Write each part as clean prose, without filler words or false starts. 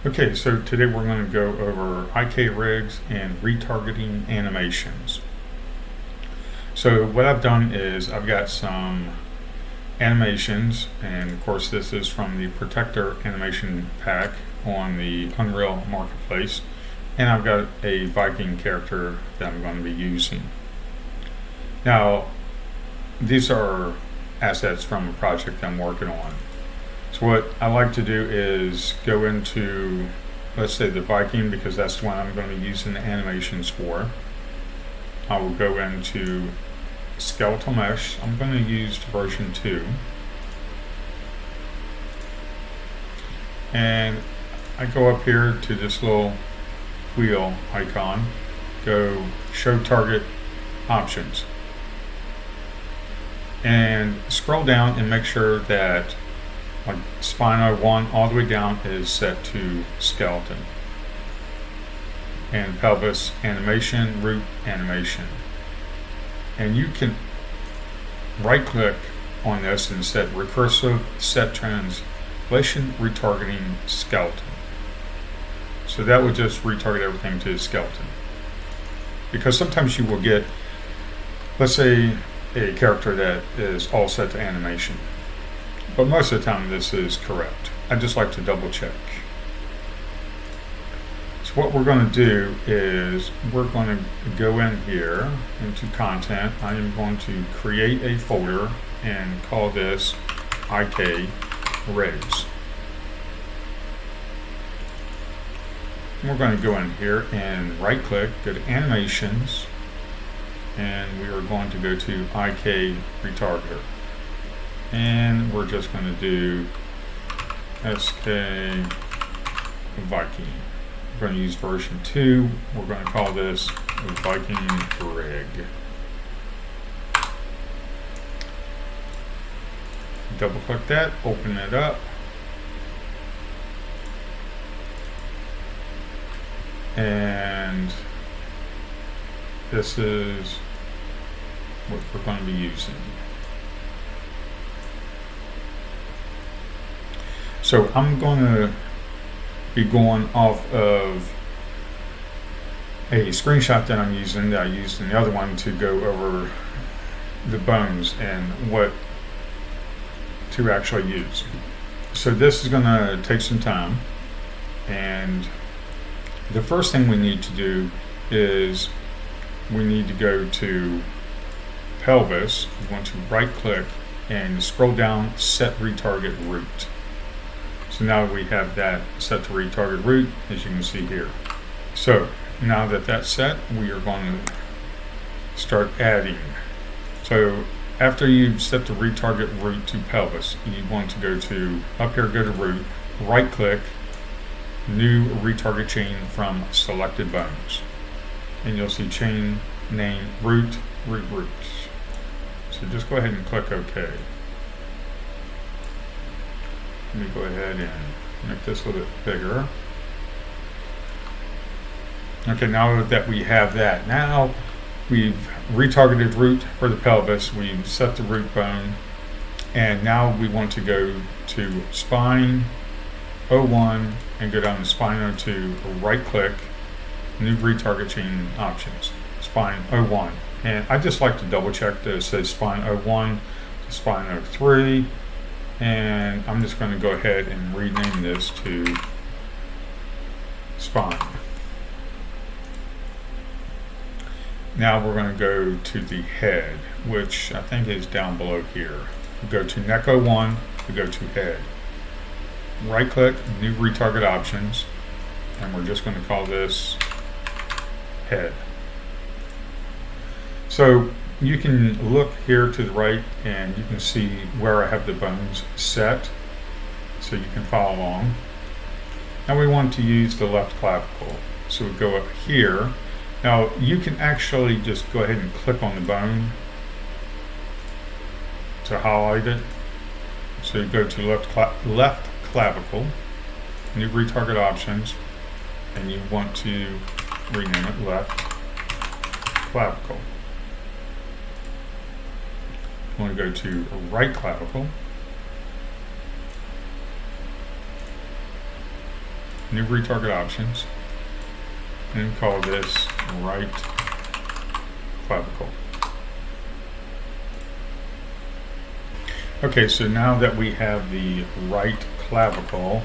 Okay, so today we're going to go over IK rigs and retargeting animations. So what I've done is I've got some animations, and of course this is from the Protector animation pack on the Unreal Marketplace, and I've got a Viking character that I'm going to be using. Now, these are assets from a project I'm working on. So what I like to do is go into, let's say, the Viking, because that's the one I'm going to be using the animations for. I will go into skeletal mesh. I'm going to use version 2. And I go up here to this little wheel icon, go show target options, and scroll down and make sure that like spine 01 all the way down is set to skeleton, and pelvis animation, root animation. And you can right click on this and set recursive set translation retargeting skeleton. So that would just retarget everything to skeleton. Because sometimes you will get, let's say, a character that is all set to animation. But most of the time this is correct. I just like to double check. So what we're going to do is we're going to go in here into content. I am going to create a folder and call this IK rigs. We're going to go in here and right click, go to animations, and we are going to go to IK retargeter. And we're just going to do SK Viking. We're going to use version 2. We're going to call this Viking rig. Double click that, open it up. And this is what we're going to be using. So I'm going to be going off of a screenshot that I'm using, that I used in the other one, to go over the bones and what to actually use. So this is going to take some time, and the first thing we need to do is we need to go to pelvis. We want to right click and scroll down, set retarget root. So now we have that set to retarget root, as you can see here. So now that that's set, we are going to start adding. So after you've set the retarget root to pelvis, you want to go to, up here, go to root, right click, new retarget chain from selected bones. And you'll see chain name root, root, root. So just go ahead and click OK. Let me go ahead and make this a little bit bigger. Okay, now that we have that, now we've retargeted root for the pelvis, we've set the root bone, and now we want to go to spine 01 and go down to spine 02, right click, new retarget chain options, spine 01. And I just like to double check that it says spine 01 to spine 03. And I'm just going to go ahead and rename this to spine. Now we're going to go to the head, which I think is down below here. We go to neck 01, we go to head. Right click, new retarget options, and we're just going to call this head. So you can look here to the right and you can see where I have the bones set, so you can follow along. Now we want to use the left clavicle, so we go up here. Now you can actually just go ahead and click on the bone to highlight it. So you go to left clavicle, new retarget options, and you want to rename it left clavicle. You want to go to right clavicle, new retarget options, and call this right clavicle. Okay, so now that we have the right clavicle,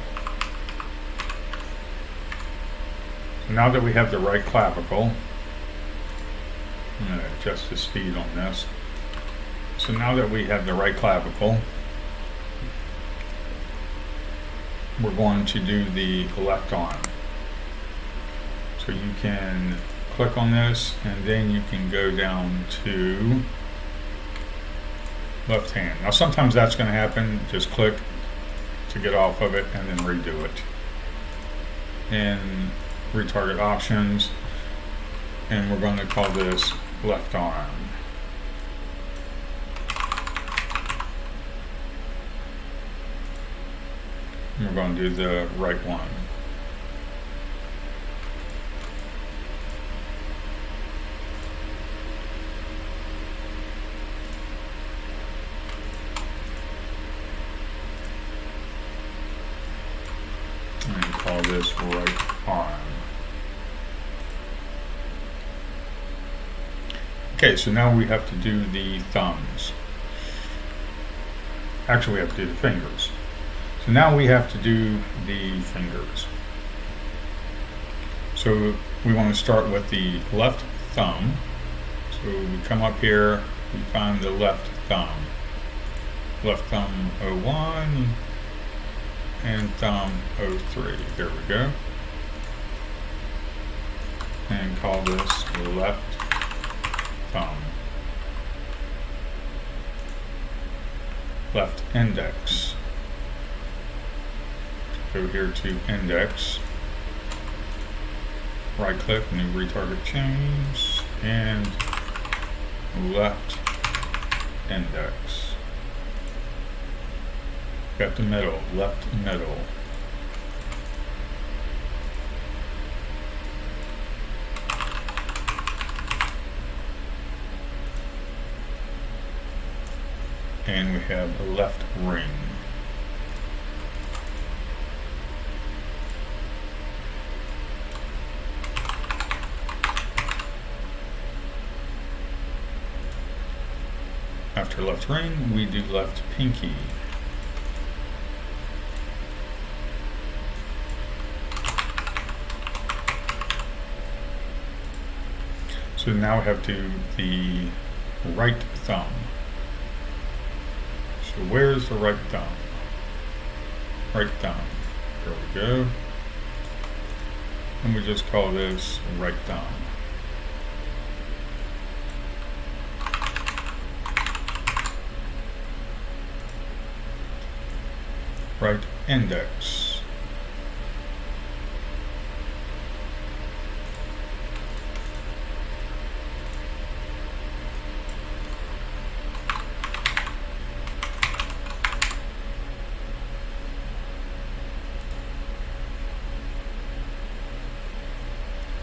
I'm going to adjust the speed on this. So now that we have the right clavicle, we're going to do the left arm. So you can click on this and then you can go down to left hand. Now sometimes that's going to happen. Just click to get off of it and then redo it. And retarget options, and we're going to call this left arm. And we're going to do the right one. And call this right arm. Okay, so now we have to do the thumbs. Actually, we have to do the fingers. So now we have to do the fingers. So we want to start with the left thumb. So we come up here, we find the left thumb. Left thumb 01 and thumb 03. There we go. And call this left thumb. Left index. Go here to index. Right click, new retarget change, and left index. Got the middle, left middle. And we have a left ring. After left ring, we do left pinky. So now we have to do the right thumb. So where's the right thumb? Right thumb. There we go. And we just call this right thumb. Right index.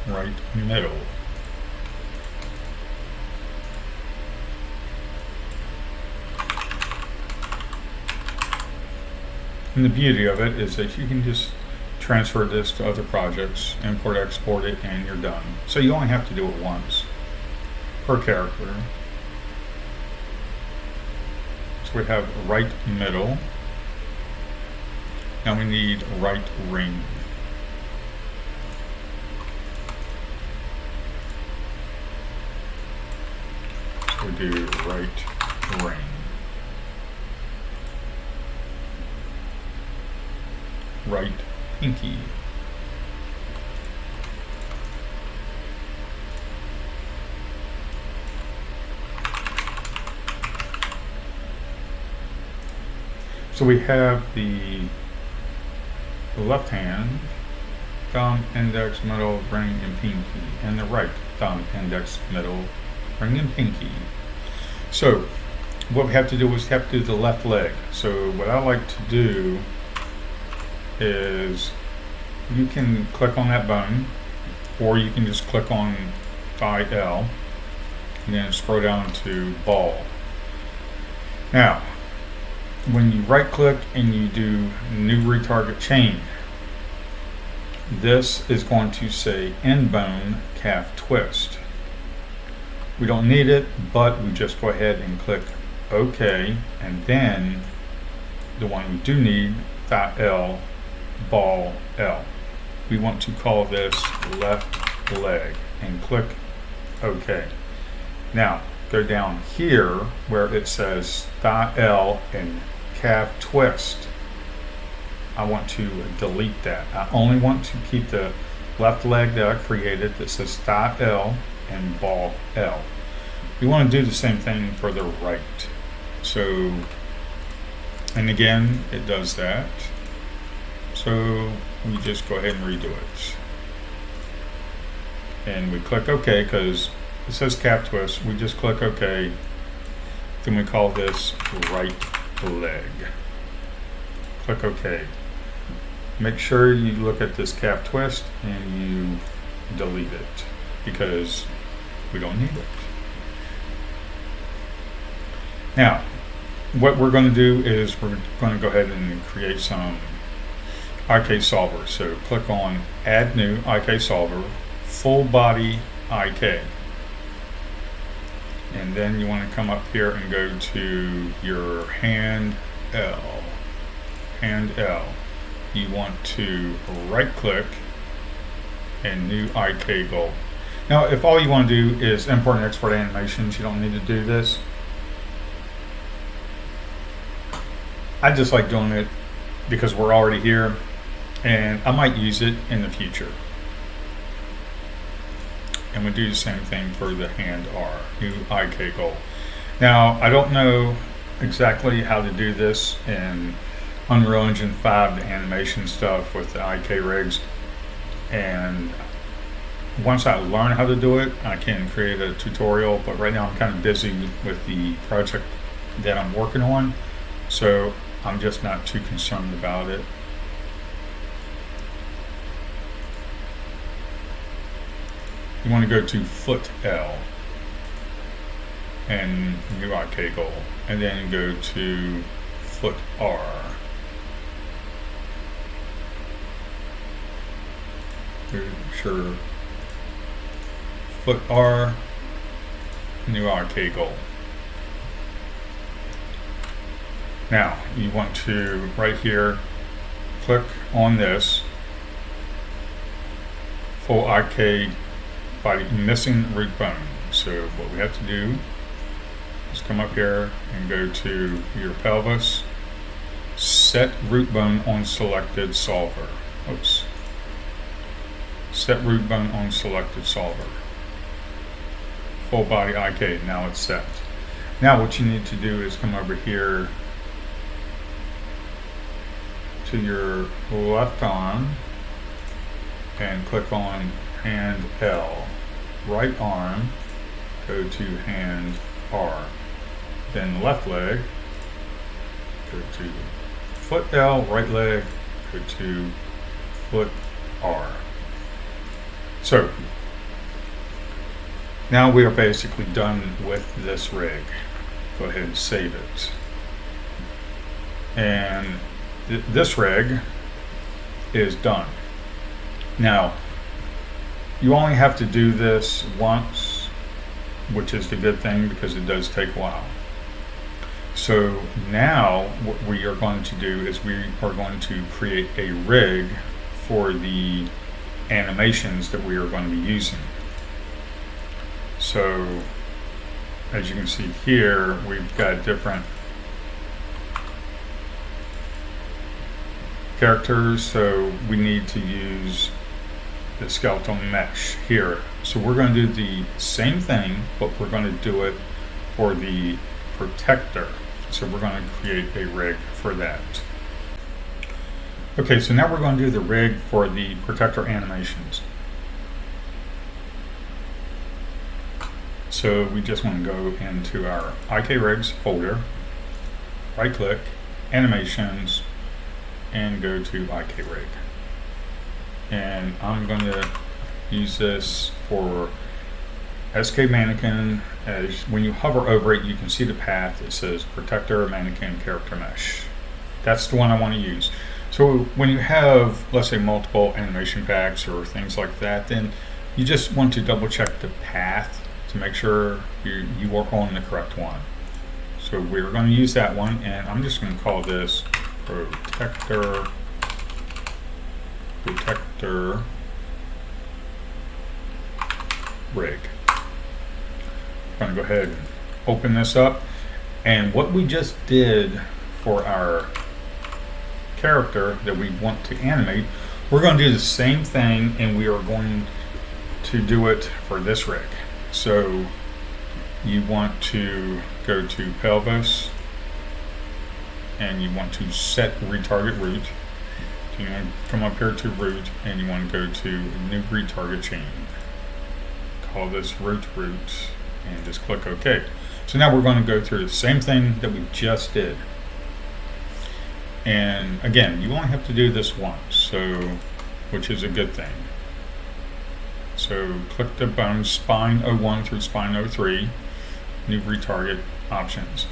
Right middle. And the beauty of it is that you can just transfer this to other projects, import, export it, and you're done. So you only have to do it once per character. So we have right middle. Now we need right ring. So we do right ring. Right pinky. So we have the left hand, thumb, index, middle, ring, and pinky, and the right thumb, index, middle, ring, and pinky. So what we have to do is have to do the left leg. So what I like to do is you can click on that button, or you can just click on thigh L and then scroll down to ball. Now when you right click and you do new retarget chain, this is going to say end bone calf twist. We don't need it, but we just go ahead and click OK, and then the one we do need, thigh L, ball L. We want to call this left leg and click OK. Now go down here where it says thigh L and calf twist. I want to delete that. I only want to keep the left leg that I created that says thigh L and ball L. We want to do the same thing for the right. So, and again, it does that. So we just go ahead and redo it. And we click OK because it says calf twist. We just click OK. Then we call this right leg. Click OK. Make sure you look at this calf twist and you delete it because we don't need it. Now, what we're going to do is we're going to go ahead and create some IK solver. So click on Add New IK Solver, Full Body IK. And then you want to come up here and go to your hand L. Hand L. You want to right click and new IK goal. Now, if all you want to do is import and export animations, you don't need to do this. I just like doing it because we're already here and I might use it in the future. And we do the same thing for the hand R, new IK goal. Now, I don't know exactly how to do this in Unreal Engine 5, the animation stuff with the IK rigs. And once I learn how to do it, I can create a tutorial, but right now I'm kind of busy with the project that I'm working on. So I'm just not too concerned about it. You want to go to foot L and new IK goal, and then go to foot R. Sure. Foot R, new IK goal. Now you want to right here click on this full IK body missing root bone. So what we have to do is come up here and go to your pelvis, set root bone on selected solver. Oops. Set root bone on selected solver. Full body IK, now it's set. Now what you need to do is come over here to your left arm and click on hand L. Right arm, go to hand R. Then left leg, go to foot L, right leg, go to foot R. So now we are basically done with this rig. Go ahead and save it. And this rig is done. Now, you only have to do this once, which is the good thing because it does take a while. So now what we are going to do is we are going to create a rig for the animations that we are going to be using. So as you can see here, we've got different characters, so we need to use the skeletal mesh here. So we're going to do the same thing, but we're going to do it for the protector. So we're going to create a rig for that. Okay, so now we're going to do the rig for the protector animations. So we just want to go into our IK rigs folder, right click, animations, and go to IK rig. And I'm going to use this for SK mannequin. As when you hover over it, you can see the path. It says protector mannequin character mesh. That's the one I want to use. So when you have, let's say, multiple animation packs or things like that, then you just want to double check the path to make sure you are on the correct one. So we're going to use that one, and I'm just going to call this protector rig. I'm going to go ahead and open this up, and what we just did for our character that we want to animate, we're going to do the same thing, and we are going to do it for this rig. So you want to go to pelvis, and you want to set retarget root. So you want to come up here to root, and you want to go to new retarget chain. Call this root, and just click OK. So now we're going to go through the same thing that we just did. And again, you only have to do this once, so which is a good thing. So click the bone spine 01 through spine 03, new retarget options.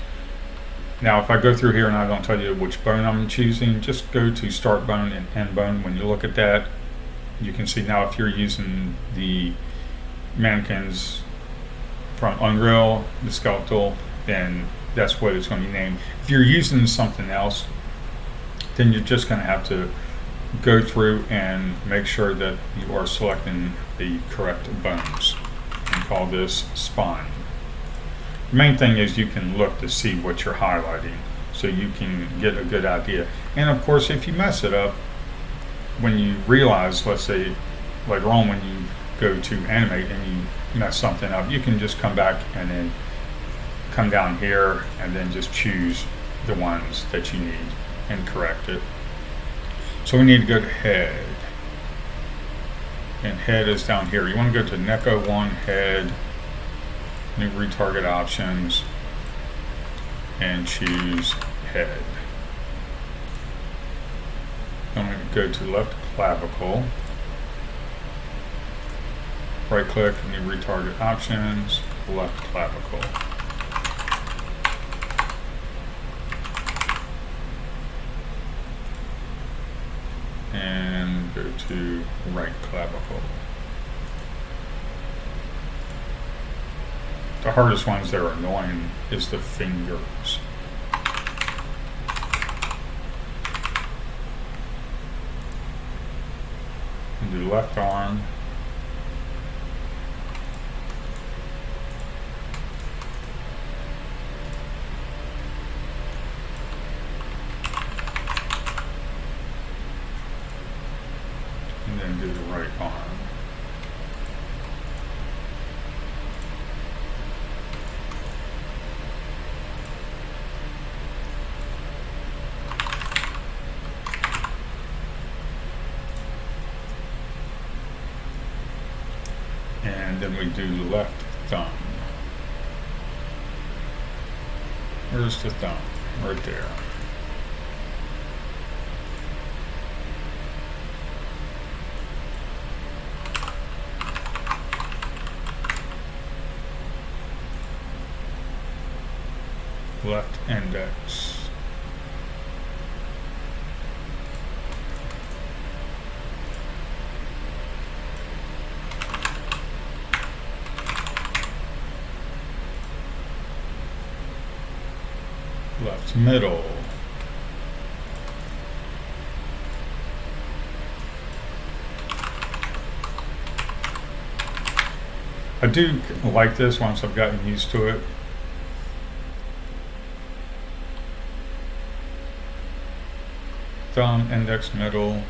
Now if I go through here and I don't tell you which bone I'm choosing, just go to start bone and end bone. When you look at that, you can see now if you're using the mannequins from Unreal, the skeletal, then that's what it's going to be named. If you're using something else, then you're just going to have to go through and make sure that you are selecting the correct bones and call this spine. The main thing is you can look to see what you're highlighting so you can get a good idea. And of course, if you mess it up, when you realize, let's say later on when you go to animate and you mess something up, you can just come back and then come down here and then just choose the ones that you need and correct it. So we need to go to head, and head is down here. You want to go to neck 01 head, new retarget options, and choose head. I'm going to go to left clavicle, right click, new retarget options, left clavicle. And go to right clavicle. The hardest ones that are annoying is the fingers. And do left arm. And then do the right arm. And then we do the left thumb. Where's the thumb? Right there. Left index. Left middle. I do like this once I've gotten used to it. Thumb, index, middle,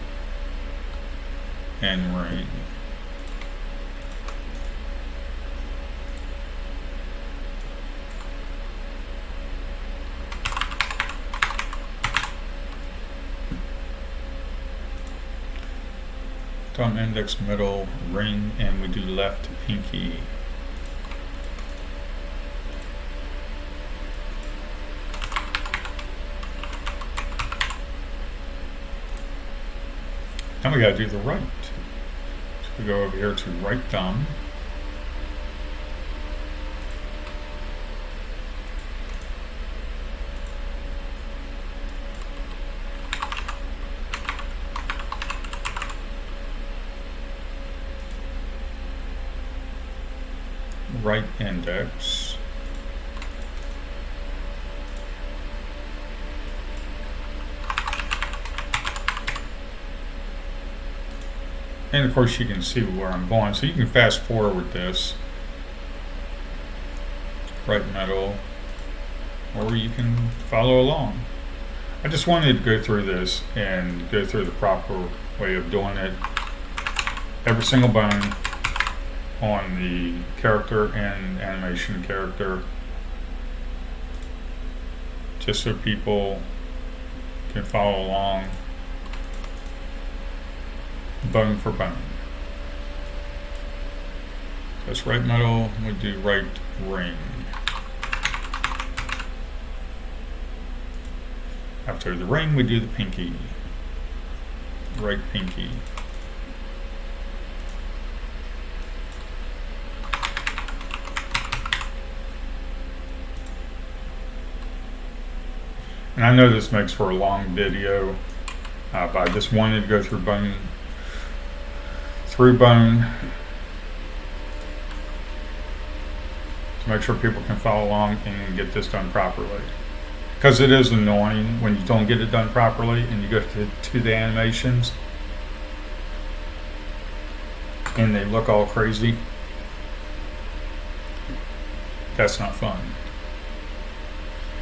and ring. Thumb, index, middle, ring, and we do left pinky. Now we gotta do the right. So we go over here to right thumb. right index. And of course you can see where I'm going, so you can fast forward this, right middle, or you can follow along. I just wanted to go through this and go through the proper way of doing it. Every single bone on the character and animation character, just so people can follow along bone for bone. That's right middle, we do right ring. After the ring, we do the pinky. Right pinky. And I know this makes for a long video, but I just wanted to go through bone to make sure people can follow along and get this done properly. Because it is annoying when you don't get it done properly and you go to the animations and they look all crazy. That's not fun.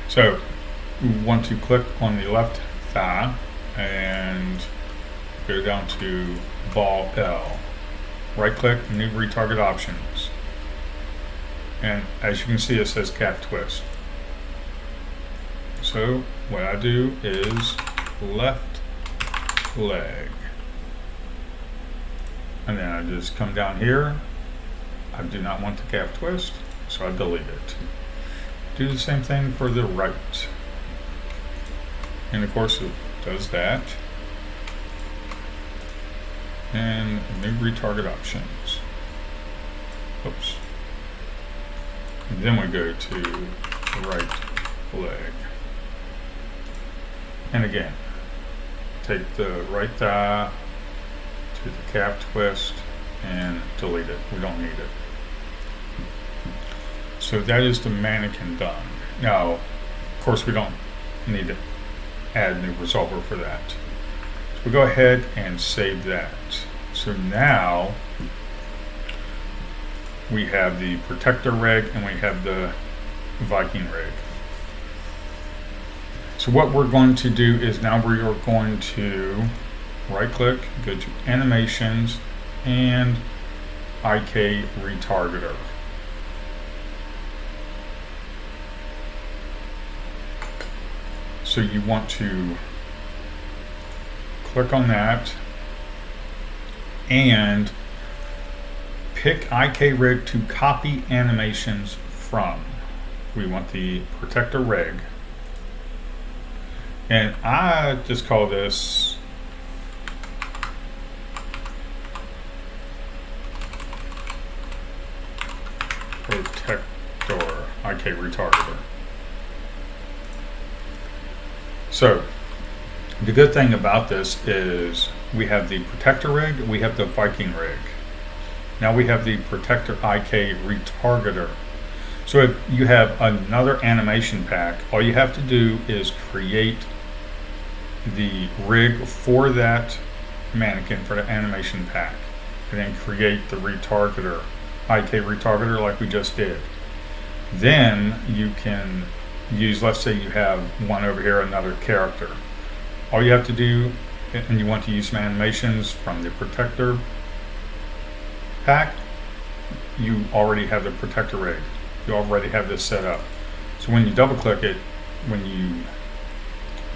So we want to click on the left thigh and go down to ball L. Right click, new retarget options. And as you can see, it says calf twist. So what I do is left leg. And then I just come down here. I do not want the calf twist, so I delete it. Do the same thing for the right. And of course it does that. And new retarget options. Oops. And then we go to the right leg. And again, take the right thigh to the calf twist and delete it. We don't need it. So that is the mannequin done. Now, of course, we don't need to add new resolver for that. So we go ahead and save that. So now we have the protector rig and we have the Viking rig. So what we're going to do is now we are going to right click, go to animations and IK retargeter. So you want to click on that and pick IK rig to copy animations from. We want the protector rig. And I just call this protector IK retargeter. So the good thing about this is we have the protector rig, we have the Viking rig. Now we have the protector IK retargeter. So if you have another animation pack, all you have to do is create the rig for that mannequin, for the animation pack, and then create the retargeter, IK retargeter like we just did. Then you can use, let's say you have one over here, another character. All you have to do, and you want to use some animations from the protector pack, you already have the protector rig. You already have this set up. So when you double click it, when you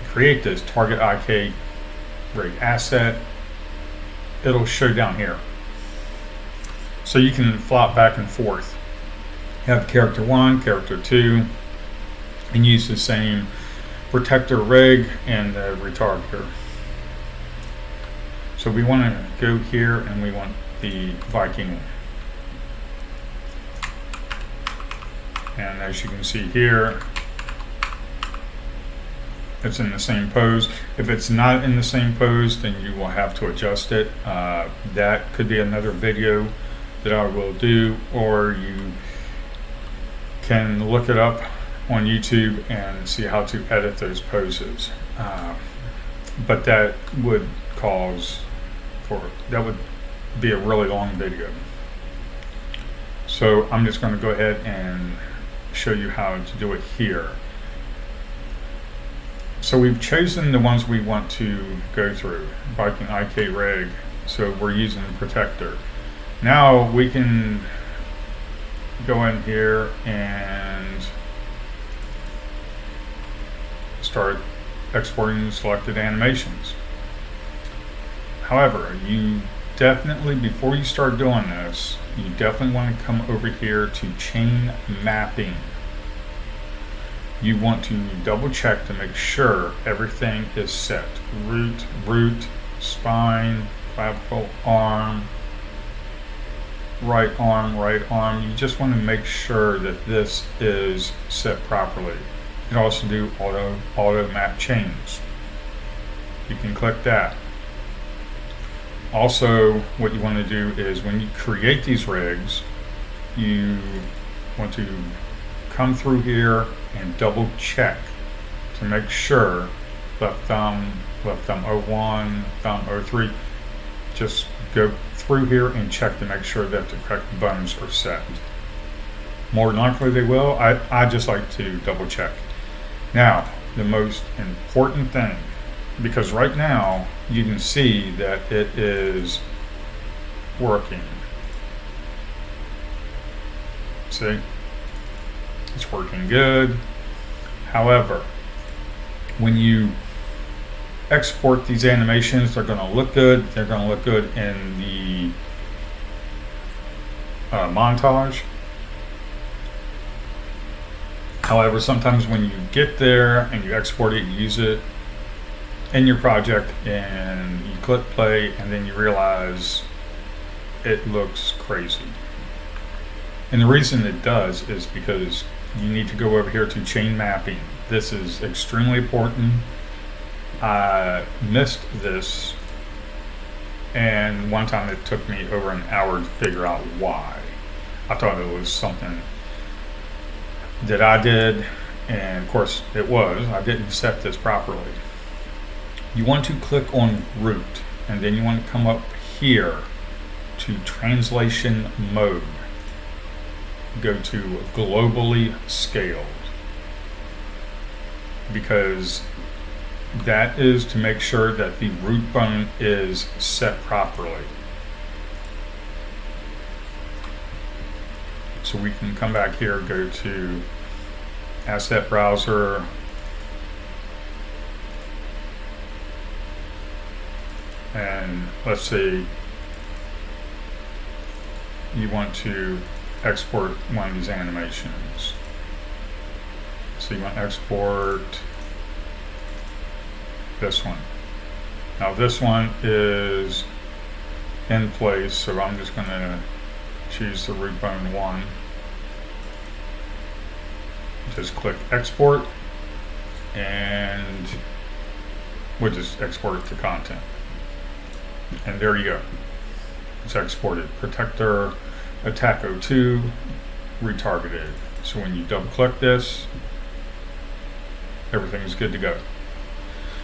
create this target IK rig asset, it'll show down here. So you can flop back and forth. Have character 1, character 2, and use the same protector rig and the retargeter. So we want to go here and we want the Viking. And as you can see here, it's in the same pose. If it's not in the same pose, then you will have to adjust it. That could be another video that I will do, or you can look it up on YouTube and see how to edit those poses. But that would be a really long video. So I'm just going to go ahead and show you how to do it here. So we've chosen the ones we want to go through, Viking IK Reg, so we're using Protector. Now we can go in here and start exporting selected animations. However, you definitely, before you start doing this, you definitely want to come over here to chain mapping. You want to double check to make sure everything is set. Root, spine, clavicle, arm, right arm. You just want to make sure that this is set properly. You can also do auto map chains. You can click that. Also, what you want to do is when you create these rigs, you want to come through here and double check to make sure left thumb 01, thumb 03. Just go through here and check to make sure that the correct buttons are set. More than likely they will. I just like to double check. Now, the most important thing, because right now you can see that it is working. See? It's working good. However, when you export these animations, they're going to look good. They're going to look good in the montage. However, sometimes when you get there and you export it, you use it in your project and you click play and then you realize it looks crazy. And the reason it does is because you need to go over here to chain mapping. This is extremely important. I missed this, and one time it took me over an hour to figure out why. I thought it was something that I did, and of course it was. I didn't set this properly. You want to click on root, and then you want to come up here to translation mode. Go to globally scaled, because that is to make sure that the root bone is set properly. So we can come back here, go to asset browser, and let's say you want to export one of these animations. So you want to export this one. Now this one is in place, so I'm just going to choose the root bone one. Just click export, and we'll just export it to content. And there you go. It's exported. Protector Attack 02 retargeted. So when you double click this, everything is good to go.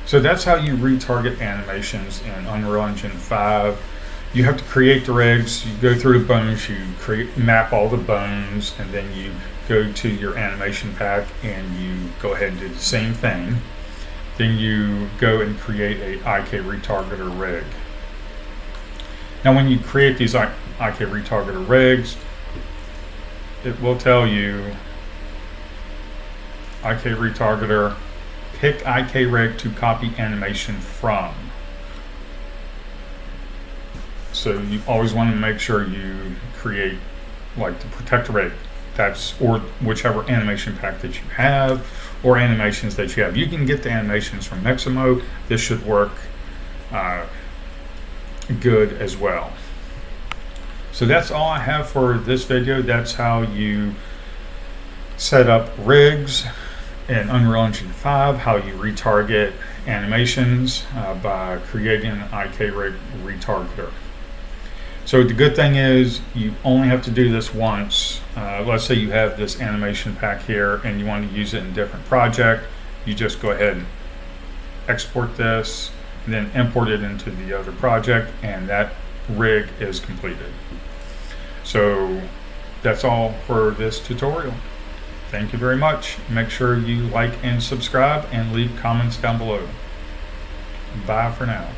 So that's how you retarget animations in Unreal Engine 5. You have to create the rigs, you go through the bones, you map all the bones, and then you go to your animation pack and you go ahead and do the same thing. Then you go and create a IK retargeter rig. Now when you create these IK retargeter rigs, it will tell you IK retargeter, pick IK rig to copy animation from. So you always want to make sure you create like the protector rig, or whichever animation pack that you have, or animations that you have. You can get the animations from Mixamo. This should work good as well. So that's all I have for this video. That's how you set up rigs in Unreal Engine 5, how you retarget animations by creating an IK rig retargeter. So the good thing is you only have to do this once, Let's say you have this animation pack here and you want to use it in a different project. You just go ahead and export this, and then import it into the other project, and that rig is completed. So that's all for this tutorial. Thank you very much. Make sure you like and subscribe and leave comments down below. Bye for now.